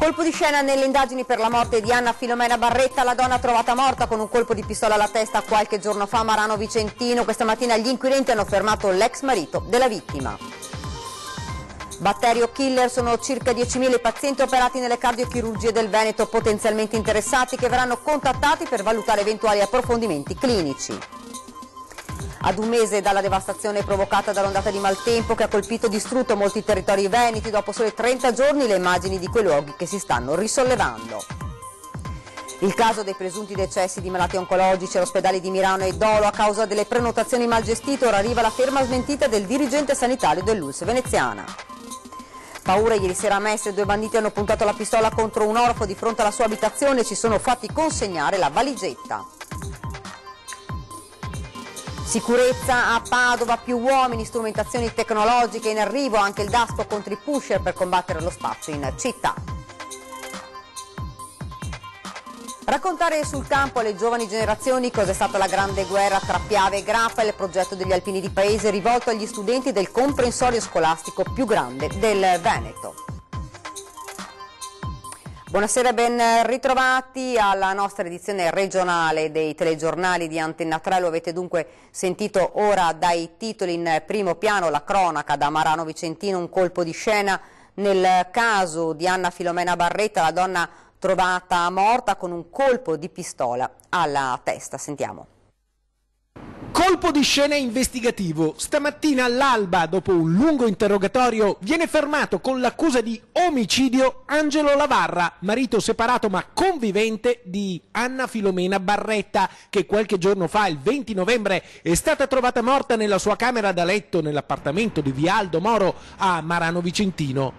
Colpo di scena nelle indagini per la morte di Anna Filomena Barretta, la donna trovata morta con un colpo di pistola alla testa qualche giorno fa a Marano Vicentino. Questa mattina gli inquirenti hanno fermato l'ex marito della vittima. Batterio killer, sono circa 10.000 i pazienti operati nelle cardiochirurgie del Veneto potenzialmente interessati che verranno contattati per valutare eventuali approfondimenti clinici. Ad un mese dalla devastazione provocata dall'ondata di maltempo che ha colpito e distrutto molti territori veneti, dopo soli 30 giorni le immagini di quei luoghi che si stanno risollevando. Il caso dei presunti decessi di malati oncologici all'ospedale di Milano e Dolo a causa delle prenotazioni mal gestite, ora arriva la ferma smentita del dirigente sanitario dell'ULSS veneziana. Paura ieri sera a Mestre, 2 banditi hanno puntato la pistola contro un orfo di fronte alla sua abitazione e ci sono fatti consegnare la valigetta. Sicurezza a Padova, più uomini, strumentazioni tecnologiche in arrivo, anche il DASPO contro i pusher per combattere lo spazio in città. Raccontare sul campo alle giovani generazioni cos'è stata la grande guerra tra Piave e Grappa, il progetto degli alpini di paese rivolto agli studenti del comprensorio scolastico più grande del Veneto. Buonasera e ben ritrovati alla nostra edizione regionale dei telegiornali di Antenna 3. Lo avete dunque sentito ora dai titoli in primo piano, la cronaca da Marano Vicentino, un colpo di scena nel caso di Anna Filomena Barretta, la donna trovata morta con un colpo di pistola alla testa. Sentiamo. Colpo di scena investigativo. Stamattina all'alba, dopo un lungo interrogatorio, viene fermato con l'accusa di omicidio Angelo Lavarra, marito separato ma convivente di Anna Filomena Barretta, che qualche giorno fa, il 20 novembre, è stata trovata morta nella sua camera da letto nell'appartamento di Via Aldo Moro a Marano Vicentino.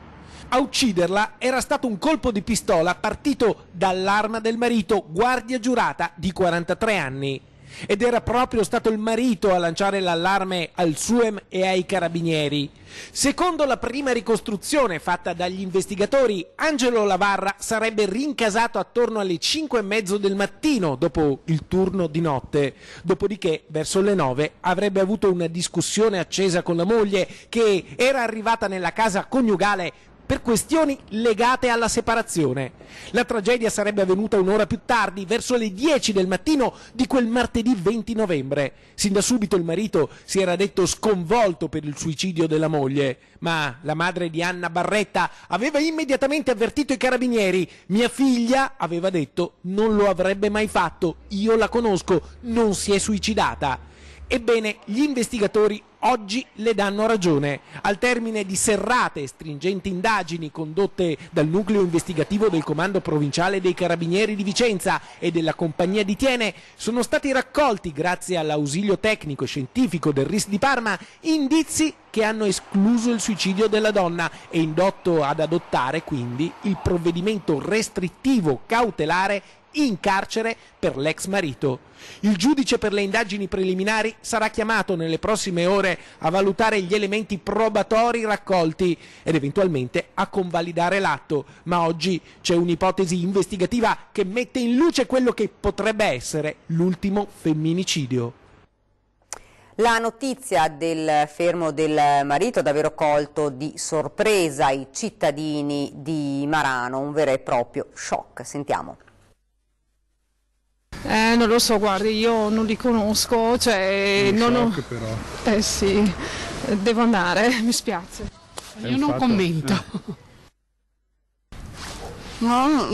A ucciderla era stato un colpo di pistola partito dall'arma del marito, guardia giurata di 43 anni. Ed era proprio stato il marito a lanciare l'allarme al SUEM e ai carabinieri. Secondo la prima ricostruzione fatta dagli investigatori, Angelo Lavarra sarebbe rincasato attorno alle 5:30 del mattino dopo il turno di notte. Dopodiché, verso le 9, avrebbe avuto una discussione accesa con la moglie che era arrivata nella casa coniugale per questioni legate alla separazione. La tragedia sarebbe avvenuta un'ora più tardi, verso le 10 del mattino di quel martedì 20 novembre. Sin da subito il marito si era detto sconvolto per il suicidio della moglie, ma la madre di Anna Barretta aveva immediatamente avvertito i carabinieri. Mia figlia, aveva detto, non lo avrebbe mai fatto, io la conosco, non si è suicidata. Ebbene, gli investigatori oggi le danno ragione. Al termine di serrate e stringenti indagini condotte dal nucleo investigativo del Comando Provinciale dei Carabinieri di Vicenza e della Compagnia di Thiene, sono stati raccolti, grazie all'ausilio tecnico e scientifico del RIS di Parma, indizi che hanno escluso il suicidio della donna e indotto ad adottare quindi il provvedimento restrittivo cautelare in carcere per l'ex marito. Il giudice per le indagini preliminari sarà chiamato nelle prossime ore a valutare gli elementi probatori raccolti ed eventualmente a convalidare l'atto, ma oggi c'è un'ipotesi investigativa che mette in luce quello che potrebbe essere l'ultimo femminicidio. La notizia del fermo del marito ha davvero colto di sorpresa i cittadini di Marano, un vero e proprio shock. Sentiamo. Non lo so, guardi, io non li conosco, cioè però. Sì, devo andare, mi spiace. Io non commento. No,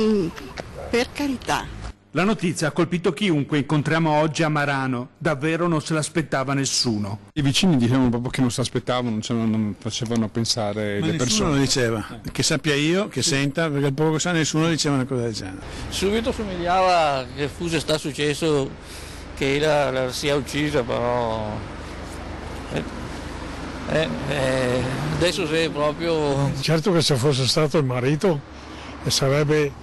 per carità. La notizia ha colpito chiunque incontriamo oggi a Marano, davvero non se l'aspettava nessuno. I vicini dicevano proprio che non si aspettavano, non facevano pensare ma le persone. Nessuno lo diceva, che sappia io, che senta, perché il poco che sa nessuno diceva una cosa del genere. Subito somigliava che fosse stato successo che la sia uccisa, però adesso sei proprio... Certo che se fosse stato il marito sarebbe...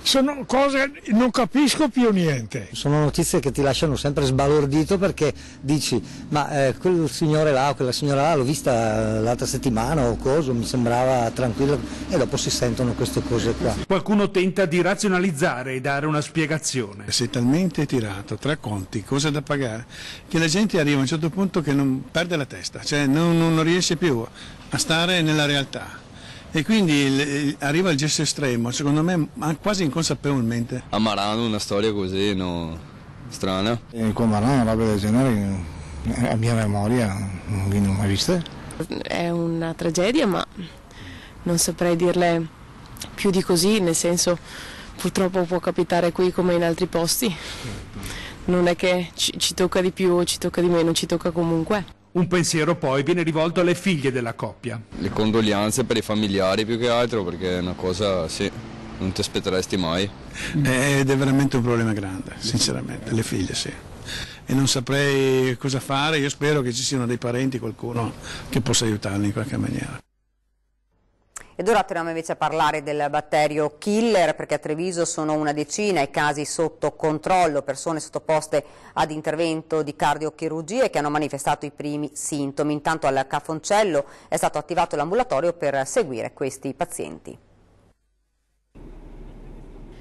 sono cose, non capisco più niente. Sono notizie che ti lasciano sempre sbalordito perché dici, ma quel signore là o quella signora là l'ho vista l'altra settimana o cosa, mi sembrava tranquilla, e dopo si sentono queste cose qua. Qualcuno tenta di razionalizzare e dare una spiegazione. Sei talmente tirato tra conti, cose da pagare, che la gente arriva a un certo punto che non perde la testa, cioè non riesce più a stare nella realtà. e quindi arriva il gesto estremo, secondo me quasi inconsapevolmente. A Marano una storia così, no? Strana. Con Marano una roba del genere, a mia memoria, non l'ho mai vista. È una tragedia, ma non saprei dirle più di così, nel senso, purtroppo può capitare qui come in altri posti. Non è che ci tocca di più o ci tocca di meno, ci tocca comunque. Un pensiero poi viene rivolto alle figlie della coppia. Le condoglianze per i familiari più che altro, perché è una cosa, sì, non ti aspetteresti mai. Ed è veramente un problema grande, sinceramente, le figlie sì. E non saprei cosa fare, io spero che ci siano dei parenti, qualcuno che possa aiutarli in qualche maniera. Ed ora torniamo invece a parlare del batterio killer, perché a Treviso sono una decina i casi sotto controllo, persone sottoposte ad intervento di cardiochirurgia che hanno manifestato i primi sintomi. Intanto al Cafoncello è stato attivato l'ambulatorio per seguire questi pazienti.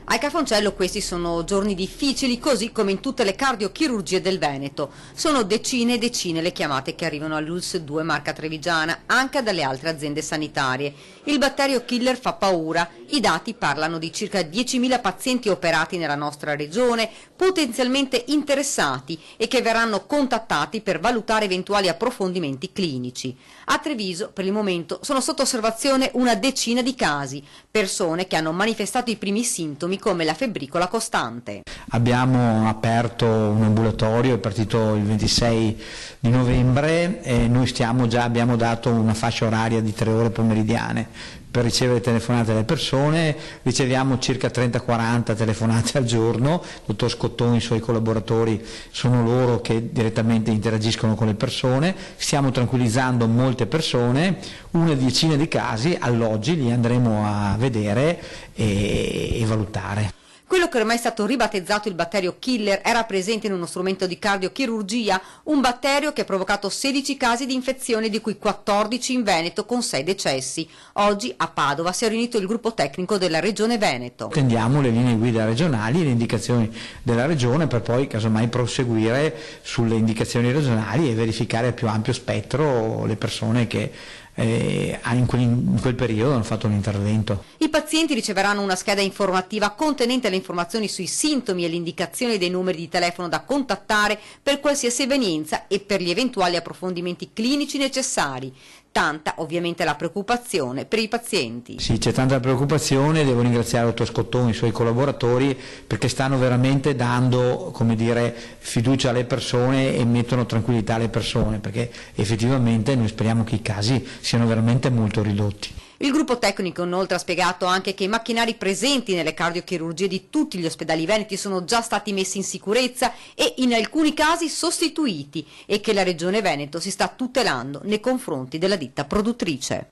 Al Cafoncello questi sono giorni difficili, così come in tutte le cardiochirurgie del Veneto. Sono decine e decine le chiamate che arrivano all'ULSS 2 Marca Trevigiana, anche dalle altre aziende sanitarie. Il batterio killer fa paura, i dati parlano di circa 10.000 pazienti operati nella nostra regione, potenzialmente interessati e che verranno contattati per valutare eventuali approfondimenti clinici. A Treviso per il momento sono sotto osservazione una decina di casi, persone che hanno manifestato i primi sintomi come la febbricola costante. Abbiamo aperto un ambulatorio, è partito il 26 di novembre e noi abbiamo dato una fascia oraria di 3 ore pomeridiane per ricevere telefonate dalle persone, riceviamo circa 30-40 telefonate al giorno, il dottor Scottoni e i suoi collaboratori sono loro che direttamente interagiscono con le persone, stiamo tranquillizzando molte persone, una decina di casi all'oggi li andremo a vedere e valutare. Quello che ormai è stato ribattezzato il batterio killer era presente in uno strumento di cardiochirurgia, un batterio che ha provocato 16 casi di infezione, di cui 14 in Veneto con 6 decessi. Oggi a Padova si è riunito il gruppo tecnico della Regione Veneto. Attendiamo le linee guida regionali e le indicazioni della Regione per poi casomai proseguire sulle indicazioni regionali e verificare a più ampio spettro le persone che in quel periodo hanno fatto un intervento. I pazienti riceveranno una scheda informativa contenente le informazioni sui sintomi e le indicazioni dei numeri di telefono da contattare per qualsiasi evenienza e per gli eventuali approfondimenti clinici necessari. Tanta ovviamente la preoccupazione per i pazienti. Sì, c'è tanta preoccupazione, devo ringraziare il dottor Scottoni e i suoi collaboratori perché stanno veramente dando, come dire, fiducia alle persone e mettono tranquillità alle persone, perché effettivamente noi speriamo che i casi siano veramente molto ridotti. Il gruppo tecnico inoltre ha spiegato anche che i macchinari presenti nelle cardiochirurgie di tutti gli ospedali veneti sono già stati messi in sicurezza e in alcuni casi sostituiti e che la Regione Veneto si sta tutelando nei confronti della ditta produttrice.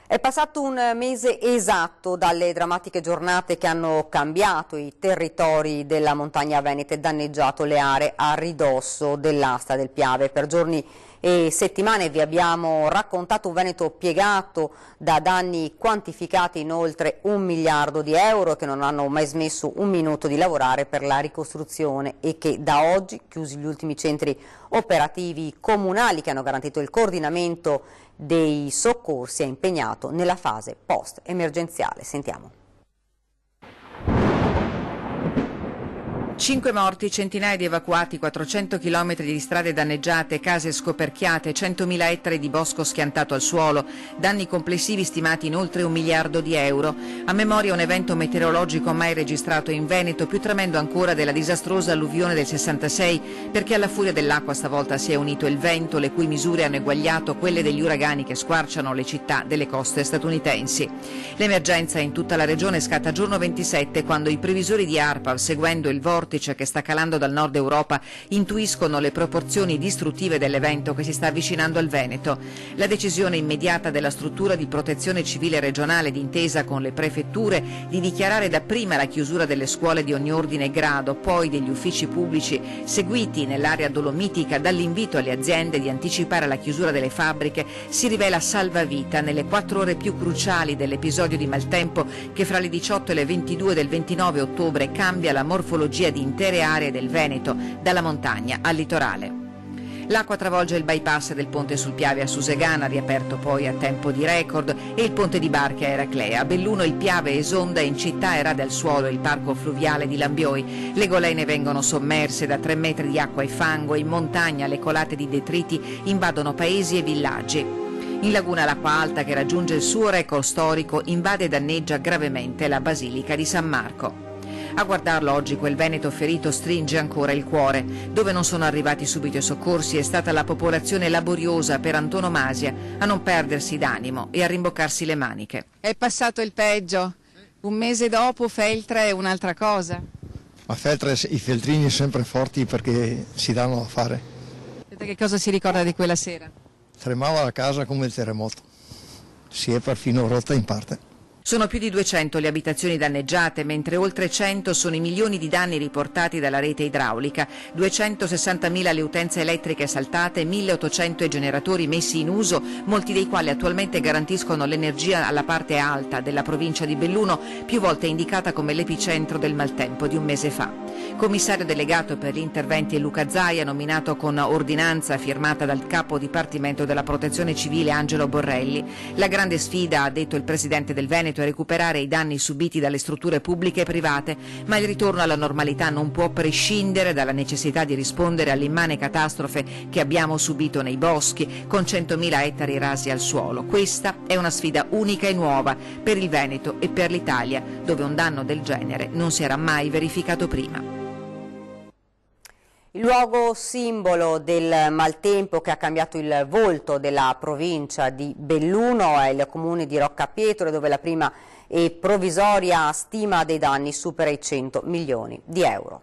È passato un mese esatto dalle drammatiche giornate che hanno cambiato i territori della montagna veneta e danneggiato le aree a ridosso dell'asta del Piave. Per giorni e settimane vi abbiamo raccontato un Veneto piegato da danni quantificati in oltre 1 miliardo di euro, che non hanno mai smesso un minuto di lavorare per la ricostruzione e che da oggi, chiusi gli ultimi centri operativi comunali che hanno garantito il coordinamento dei soccorsi, è impegnato nella fase post-emergenziale. Sentiamo. 5 morti, centinaia di evacuati, 400 chilometri di strade danneggiate, case scoperchiate, 100.000 ettari di bosco schiantato al suolo, danni complessivi stimati in oltre 1 miliardo di euro. A memoria un evento meteorologico mai registrato in Veneto, più tremendo ancora della disastrosa alluvione del 66, perché alla furia dell'acqua stavolta si è unito il vento, le cui misure hanno eguagliato quelle degli uragani che squarciano le città delle coste statunitensi. L'emergenza in tutta la regione scatta giorno 27, quando i previsori di ARPA, seguendo il vortice che sta calando dal nord Europa, intuiscono le proporzioni distruttive dell'evento che si sta avvicinando al Veneto. La decisione immediata della struttura di protezione civile regionale, d'intesa con le prefetture, di dichiarare dapprima la chiusura delle scuole di ogni ordine e grado, poi degli uffici pubblici, seguiti nell'area dolomitica dall'invito alle aziende di anticipare la chiusura delle fabbriche, si rivela salvavita nelle 4 ore più cruciali dell'episodio di maltempo che fra le 18 e le 22 del 29 ottobre cambia la morfologia di intere aree del Veneto, dalla montagna al litorale. L'acqua travolge il bypass del ponte sul Piave a Susegana, riaperto poi a tempo di record, e il ponte di Barche a Eraclea. A Belluno il Piave esonda e in città erade al suolo il parco fluviale di Lambioi. Le golene vengono sommerse da 3 metri di acqua e fango e in montagna le colate di detriti invadono paesi e villaggi. In laguna l'acqua alta, che raggiunge il suo record storico, invade e danneggia gravemente la Basilica di San Marco. A guardarlo oggi quel Veneto ferito stringe ancora il cuore. Dove non sono arrivati subito i soccorsi è stata la popolazione laboriosa per antonomasia a non perdersi d'animo e a rimboccarsi le maniche. È passato il peggio. Un mese dopo Feltre è un'altra cosa. A Feltre i feltrini sempre forti perché si danno da fare. Che cosa si ricorda di quella sera? Tremava la casa come il terremoto. Si è perfino rotta in parte. Sono più di 200 le abitazioni danneggiate, mentre oltre 100 sono i milioni di danni riportati dalla rete idraulica, 260.000 le utenze elettriche saltate, 1.800 i generatori messi in uso, molti dei quali attualmente garantiscono l'energia alla parte alta della provincia di Belluno, più volte indicata come l'epicentro del maltempo di un mese fa. Commissario delegato per gli interventi è Luca Zaia, nominato con ordinanza firmata dal capo dipartimento della Protezione Civile Angelo Borrelli. La grande sfida, ha detto il presidente del Veneto, è recuperare i danni subiti dalle strutture pubbliche e private, ma il ritorno alla normalità non può prescindere dalla necessità di rispondere all'immane catastrofe che abbiamo subito nei boschi, con 100.000 ettari rasi al suolo. Questa è una sfida unica e nuova per il Veneto e per l'Italia, dove un danno del genere non si era mai verificato prima. Il luogo simbolo del maltempo che ha cambiato il volto della provincia di Belluno è il comune di Roccapietore, dove la prima e provvisoria stima dei danni supera i 100 milioni di euro.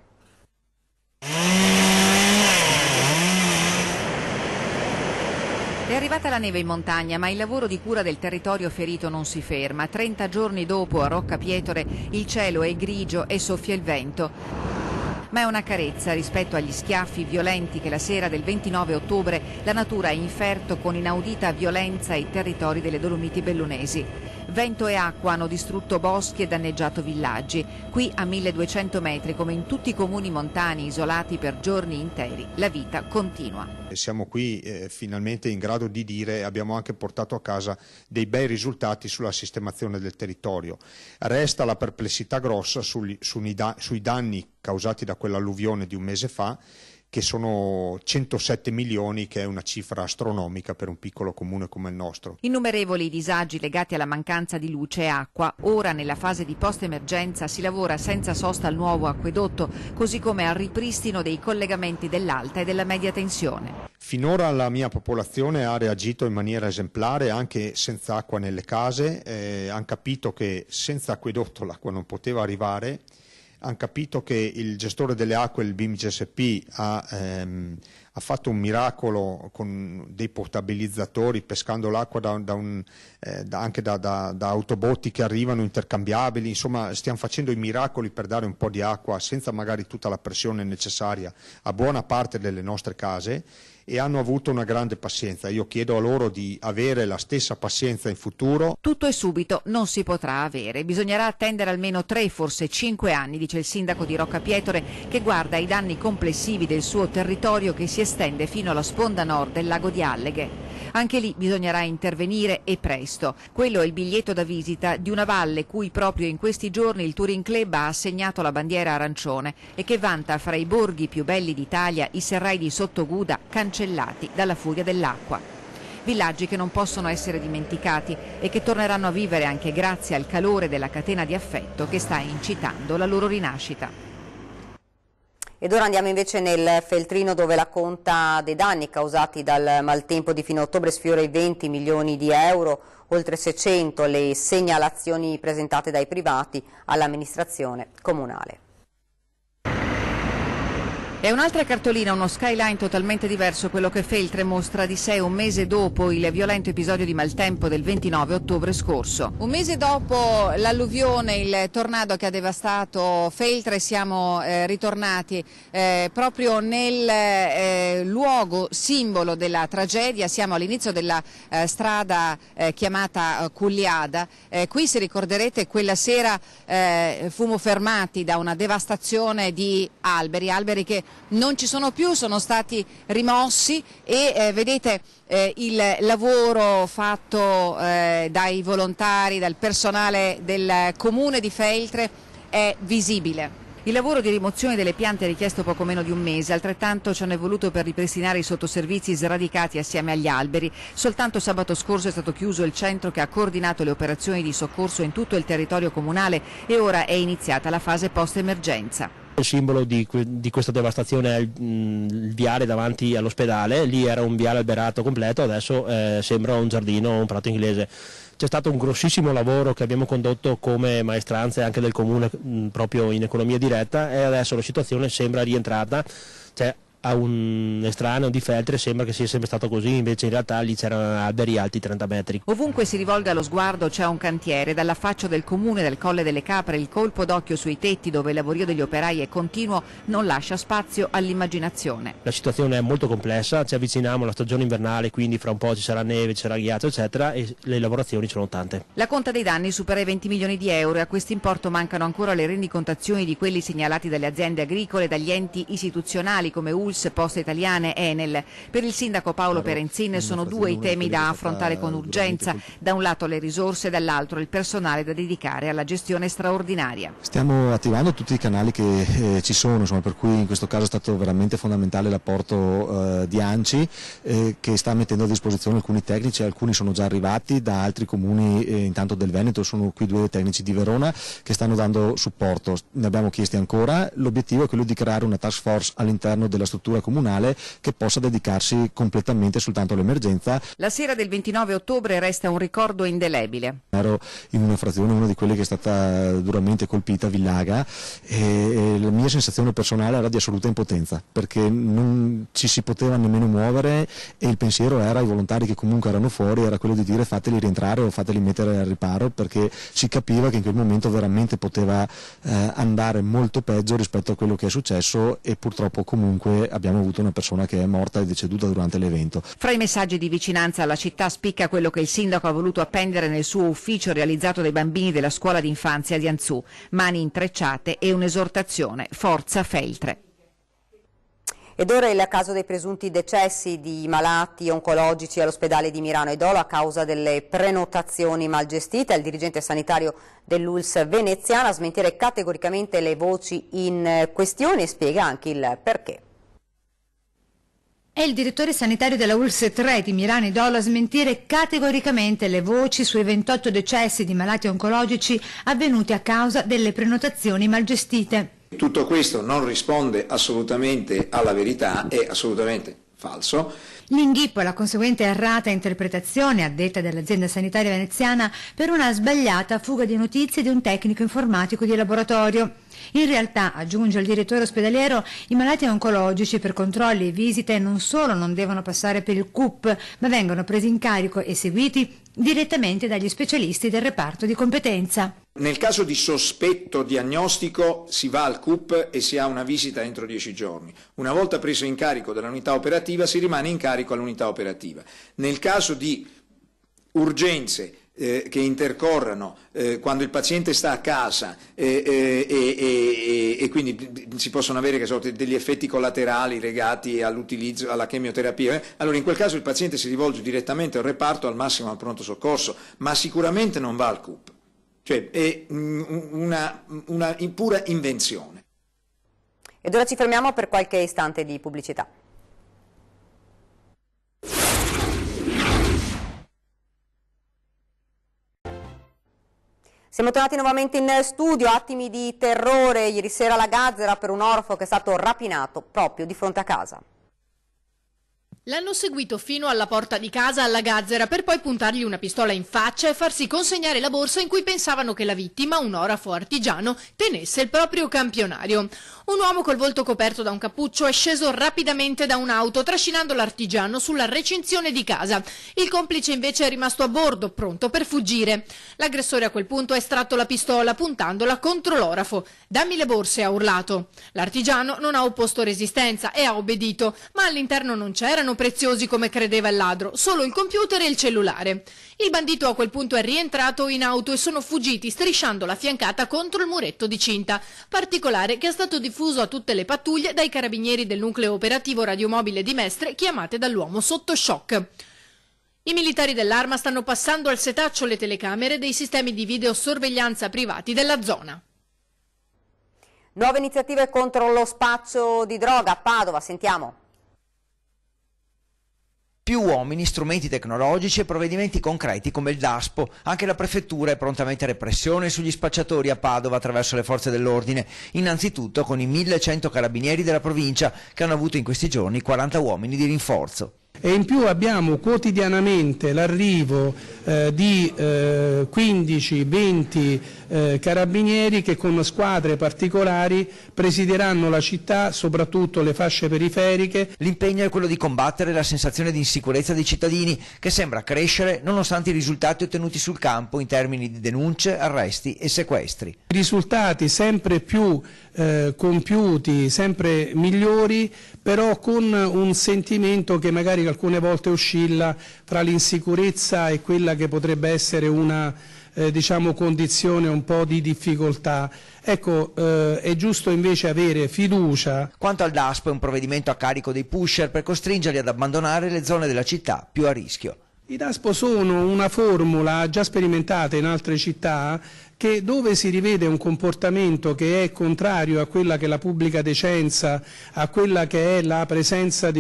È arrivata la neve in montagna, ma il lavoro di cura del territorio ferito non si ferma. 30 giorni dopo a Roccapietore il cielo è grigio e soffia il vento. Ma è una carezza rispetto agli schiaffi violenti che la sera del 29 ottobre la natura ha inferto con inaudita violenza ai territori delle Dolomiti bellunesi. Vento e acqua hanno distrutto boschi e danneggiato villaggi. Qui a 1200 metri, come in tutti i comuni montani isolati per giorni interi, la vita continua. Siamo qui finalmente in grado di dire, abbiamo anche portato a casa dei bei risultati sulla sistemazione del territorio. Resta la perplessità grossa sui danni causati da quell'alluvione di un mese fa, che sono 107 milioni, che è una cifra astronomica per un piccolo comune come il nostro. Innumerevoli i disagi legati alla mancanza di luce e acqua. Ora, nella fase di post-emergenza, si lavora senza sosta al nuovo acquedotto, così come al ripristino dei collegamenti dell'alta e della media tensione. Finora la mia popolazione ha reagito in maniera esemplare, anche senza acqua nelle case. Hanno capito che senza acquedotto l'acqua non poteva arrivare. Hanno capito che il gestore delle acque, il BIMGSP, ha fatto un miracolo con dei potabilizzatori, pescando l'acqua anche da autobotti che arrivano intercambiabili. Insomma, stiamo facendo i miracoli per dare un po' di acqua senza magari tutta la pressione necessaria a buona parte delle nostre case, e hanno avuto una grande pazienza. Io chiedo a loro di avere la stessa pazienza in futuro. Tutto e subito non si potrà avere, bisognerà attendere almeno 3, forse 5 anni, dice il sindaco di Roccapietore, che guarda ai danni complessivi del suo territorio che si estende fino alla sponda nord del lago di Alleghe. Anche lì bisognerà intervenire, e presto. Quello è il biglietto da visita di una valle cui proprio in questi giorni il Touring Club ha assegnato la bandiera arancione e che vanta fra i borghi più belli d'Italia i serrai di Sottoguda cancellati dalla furia dell'acqua. Villaggi che non possono essere dimenticati e che torneranno a vivere anche grazie al calore della catena di affetto che sta incitando la loro rinascita. Ed ora andiamo invece nel Feltrino, dove la conta dei danni causati dal maltempo di fine ottobre sfiora i 20 milioni di euro, oltre 600 le segnalazioni presentate dai privati all'amministrazione comunale. È un'altra cartolina, uno skyline totalmente diverso, quello che Feltre mostra di sé un mese dopo il violento episodio di maltempo del 29 ottobre scorso. Un mese dopo l'alluvione, il tornado che ha devastato Feltre, siamo ritornati proprio nel luogo simbolo della tragedia. Siamo all'inizio della strada chiamata Culliada. Qui, se ricorderete, quella sera fummo fermati da una devastazione di alberi che non ci sono più, sono stati rimossi e vedete il lavoro fatto dai volontari, dal personale del comune di Feltre è visibile. Il lavoro di rimozione delle piante ha richiesto poco meno di un mese, altrettanto ci hanno voluto per ripristinare i sottoservizi sradicati assieme agli alberi. Soltanto sabato scorso è stato chiuso il centro che ha coordinato le operazioni di soccorso in tutto il territorio comunale e ora è iniziata la fase post-emergenza. Il simbolo di questa devastazione è il viale davanti all'ospedale, lì era un viale alberato completo, adesso sembra un giardino, un prato inglese. C'è stato un grossissimo lavoro che abbiamo condotto come maestranze anche del comune proprio in economia diretta e adesso la situazione sembra rientrata. A un estraneo di Feltre sembra che sia sempre stato così, invece in realtà lì c'erano alberi alti 30 metri. Ovunque si rivolga lo sguardo c'è un cantiere, dall'affaccio del comune del Colle delle Capre il colpo d'occhio sui tetti dove il lavorio degli operai è continuo non lascia spazio all'immaginazione. La situazione è molto complessa, ci avviciniamo alla stagione invernale, quindi fra un po' ci sarà neve, ci sarà ghiaccio eccetera e le lavorazioni sono tante. La conta dei danni supera i 20 milioni di euro e a questo importo mancano ancora le rendicontazioni di quelli segnalati dalle aziende agricole e dagli enti istituzionali come ULSS, Poste Italiane, Enel. Per il sindaco Paolo Perenzin sono due i temi da affrontare con urgenza, da un lato le risorse e dall'altro il personale da dedicare alla gestione straordinaria. Stiamo attivando tutti i canali che ci sono, insomma, per cui in questo caso è stato veramente fondamentale l'apporto di ANCI che sta mettendo a disposizione alcuni tecnici, alcuni sono già arrivati da altri comuni, intanto del Veneto sono qui due tecnici di Verona che stanno dando supporto, ne abbiamo chiesti ancora, l'obiettivo è quello di creare una task force all'interno della struttura comunale che possa dedicarsi completamente soltanto all'emergenza. La sera del 29 ottobre resta un ricordo indelebile. Ero in una frazione, una di quelle che è stata duramente colpita, Villaga, e la mia sensazione personale era di assoluta impotenza perché non ci si poteva nemmeno muovere e il pensiero era ai volontari che comunque erano fuori, era quello di dire fateli rientrare o fateli mettere al riparo perché si capiva che in quel momento veramente poteva andare molto peggio rispetto a quello che è successo e purtroppo comunque abbiamo avuto una persona che è morta e deceduta durante l'evento. Fra i messaggi di vicinanza alla città spicca quello che il sindaco ha voluto appendere nel suo ufficio realizzato dai bambini della scuola d'infanzia di Anzù. Mani intrecciate e un'esortazione: Forza Feltre. Ed ora il caso dei presunti decessi di malati oncologici all'ospedale di Mirano Edolo a causa delle prenotazioni mal gestite. Il dirigente sanitario dell'ULSS veneziana a smentire categoricamente le voci in questione e spiega anche il perché. È il direttore sanitario della ULSS 3 di Mirano Edolo a smentire categoricamente le voci sui 28 decessi di malati oncologici avvenuti a causa delle prenotazioni mal gestite. Tutto questo non risponde assolutamente alla verità, è assolutamente falso. L'inghippo e la conseguente errata interpretazione, a detta dell'azienda sanitaria veneziana, per una sbagliata fuga di notizie di un tecnico informatico di laboratorio. In realtà, aggiunge il direttore ospedaliero, i malati oncologici per controlli e visite non solo non devono passare per il CUP, ma vengono presi in carico e seguiti direttamente dagli specialisti del reparto di competenza. Nel caso di sospetto diagnostico si va al CUP e si ha una visita entro 10 giorni. Una volta preso in carico dall'unità operativa si rimane in carico all'unità operativa. Nel caso di urgenze che intercorrano quando il paziente sta a casa e quindi si possono avere degli effetti collaterali legati all'utilizzo, alla chemioterapia, allora in quel caso il paziente si rivolge direttamente al reparto, al massimo al pronto soccorso, ma sicuramente non va al CUP, cioè è una pura invenzione. Ed ora ci fermiamo per qualche istante di pubblicità. Siamo tornati nuovamente in studio, attimi di terrore ieri sera alla Gazzera per un orfano che è stato rapinato proprio di fronte a casa. L'hanno seguito fino alla porta di casa alla Gazzera per poi puntargli una pistola in faccia e farsi consegnare la borsa in cui pensavano che la vittima, un orafo artigiano, tenesse il proprio campionario. Un uomo col volto coperto da un cappuccio è sceso rapidamente da un'auto trascinando l'artigiano sulla recinzione di casa. Il complice invece è rimasto a bordo, pronto per fuggire. L'aggressore a quel punto ha estratto la pistola puntandola contro l'orafo. «Dammi le borse», ha urlato. L'artigiano non ha opposto resistenza e ha obbedito, ma all'interno non c'erano preziosi come credeva il ladro, solo il computer e il cellulare. Il bandito a quel punto è rientrato in auto e sono fuggiti strisciando la fiancata contro il muretto di cinta, particolare che è stato diffuso a tutte le pattuglie dai carabinieri del nucleo operativo radiomobile di Mestre chiamate dall'uomo sotto shock. I militari dell'Arma stanno passando al setaccio le telecamere dei sistemi di videosorveglianza privati della zona. Nuove iniziative contro lo spaccio di droga a Padova, sentiamo. Più uomini, strumenti tecnologici e provvedimenti concreti come il DASPO. Anche la prefettura è prontamente repressione sugli spacciatori a Padova attraverso le forze dell'ordine, innanzitutto con i 1100 carabinieri della provincia che hanno avuto in questi giorni 40 uomini di rinforzo. E in più abbiamo quotidianamente l'arrivo di 15-20 carabinieri che con squadre particolari presideranno la città, soprattutto le fasce periferiche. L'impegno è quello di combattere la sensazione di insicurezza dei cittadini che sembra crescere nonostante i risultati ottenuti sul campo in termini di denunce, arresti e sequestri. Risultati sempre più compiuti, sempre migliori, però con un sentimento che magari alcune volte oscilla tra l'insicurezza e quella che potrebbe essere una condizione un po' di difficoltà. Ecco, è giusto invece avere fiducia. Quanto al DASPO è un provvedimento a carico dei pusher per costringerli ad abbandonare le zone della città più a rischio. I DASPO sono una formula già sperimentata in altre città che dove si rivede un comportamento che è contrario a quella che è la pubblica decenza, a quella che è la presenza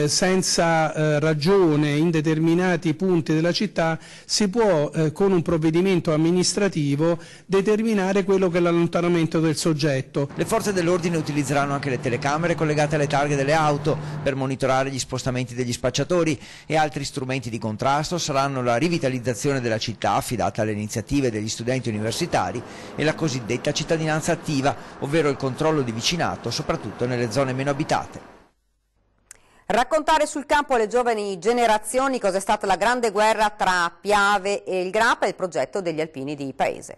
senza ragione in determinati punti della città, si può con un provvedimento amministrativo determinare quello che è l'allontanamento del soggetto. Le forze dell'ordine utilizzeranno anche le telecamere collegate alle targhe delle auto per monitorare gli spostamenti degli spacciatori e altri strumenti di contrasto saranno la rivitalizzazione della città affidata alle iniziative degli studenti universitari e la cosiddetta cittadinanza attiva, ovvero il controllo di vicinato, soprattutto nelle zone meno abitate. Raccontare sul campo alle giovani generazioni cos'è stata la grande guerra tra Piave e il Grappa è il progetto degli alpini di Paese.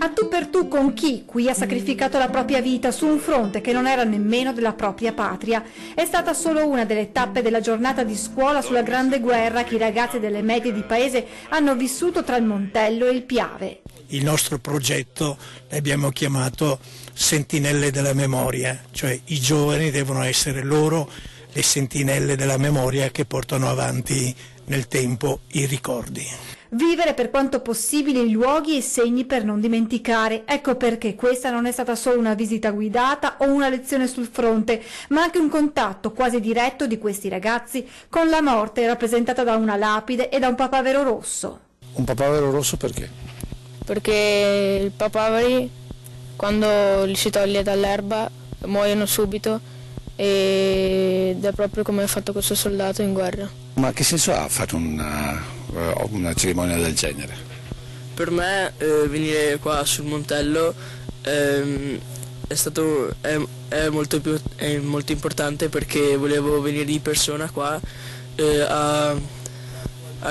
A tu per tu con chi qui ha sacrificato la propria vita su un fronte che non era nemmeno della propria patria. È stata solo una delle tappe della giornata di scuola sulla Grande Guerra che i ragazzi delle medie di Paese hanno vissuto tra il Montello e il Piave. Il nostro progetto l'abbiamo chiamato Sentinelle della Memoria, cioè i giovani devono essere loro le sentinelle della memoria che portano avanti nel tempo i ricordi. Vivere per quanto possibile i luoghi e i segni per non dimenticare. Ecco perché questa non è stata solo una visita guidata o una lezione sul fronte, ma anche un contatto quasi diretto di questi ragazzi con la morte rappresentata da una lapide e da un papavero rosso. Un papavero rosso perché? Perché i papaveri, quando li si toglie dall'erba, muoiono subito ed è proprio come ha fatto questo soldato in guerra. Ma che senso ha fare una cerimonia del genere? Per me venire qua sul Montello è molto importante perché volevo venire di persona qua a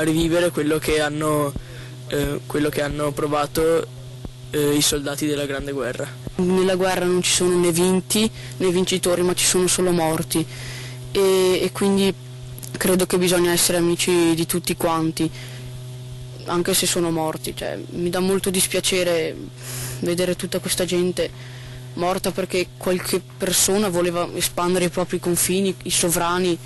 rivivere quello che hanno provato i soldati della Grande Guerra. Nella guerra non ci sono né vinti né vincitori, ma ci sono solo morti e quindi credo che bisogna essere amici di tutti quanti, anche se sono morti. Cioè, mi dà molto dispiacere vedere tutta questa gente morta perché qualche persona voleva espandere i propri confini, i sovrani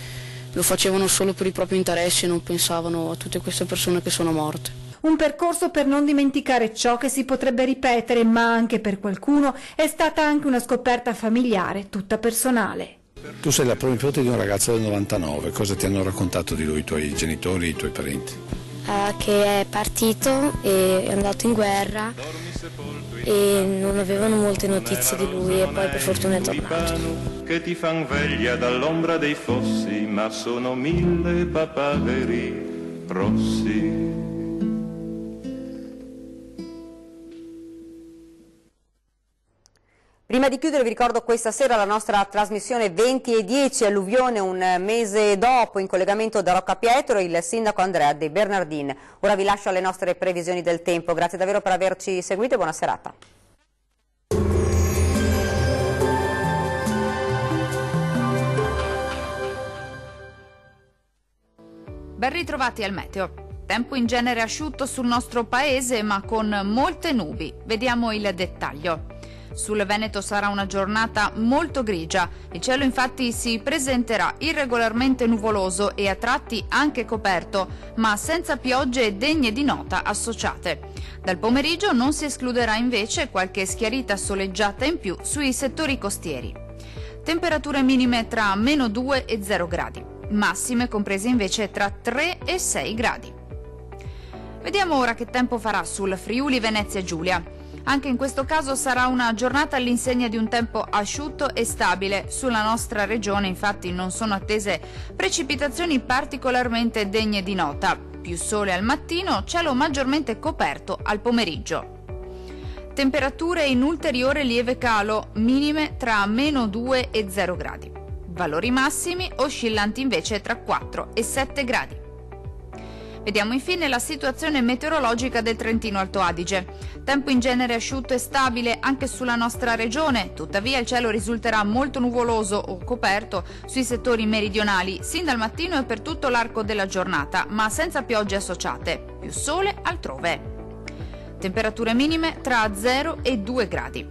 lo facevano solo per i propri interessi e non pensavano a tutte queste persone che sono morte. Un percorso per non dimenticare ciò che si potrebbe ripetere, ma anche per qualcuno è stata anche una scoperta familiare, tutta personale. Tu sei la pronipote di un ragazzo del 99, cosa ti hanno raccontato di lui i tuoi genitori e i tuoi parenti? Che è partito e è andato in guerra e non avevano molte notizie di lui e poi per fortuna è tornato. Che ti fan veglia dall'ombra dei fossi, ma sono 1000 papaveri rossi. Prima di chiudere vi ricordo questa sera la nostra trasmissione 20:10, alluvione un mese dopo, in collegamento da Rocca Pietro il sindaco Andrea De Bernardin. Ora vi lascio alle nostre previsioni del tempo, grazie davvero per averci seguito e buona serata. Ben ritrovati al meteo. Tempo in genere asciutto sul nostro paese, ma con molte nubi. Vediamo il dettaglio. Sul Veneto sarà una giornata molto grigia. Il cielo infatti si presenterà irregolarmente nuvoloso e a tratti anche coperto, ma senza piogge degne di nota associate. Dal pomeriggio non si escluderà invece qualche schiarita soleggiata in più sui settori costieri. Temperature minime tra -2 e 0 gradi, massime comprese invece tra 3 e 6 gradi. Vediamo ora che tempo farà sul Friuli Venezia Giulia. Anche in questo caso sarà una giornata all'insegna di un tempo asciutto e stabile. Sulla nostra regione infatti non sono attese precipitazioni particolarmente degne di nota. Più sole al mattino, cielo maggiormente coperto al pomeriggio. Temperature in ulteriore lieve calo, minime tra -2 e 0 gradi. Valori massimi oscillanti invece tra 4 e 7 gradi. Vediamo infine la situazione meteorologica del Trentino Alto Adige. Tempo in genere asciutto e stabile anche sulla nostra regione, tuttavia il cielo risulterà molto nuvoloso o coperto sui settori meridionali, sin dal mattino e per tutto l'arco della giornata, ma senza piogge associate, più sole altrove. Temperature minime tra 0 e 2 gradi.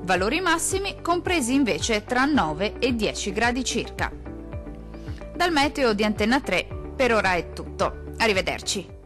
Valori massimi compresi invece tra 9 e 10 gradi circa. Dal meteo di Antenna 3 per ora è tutto. Arrivederci.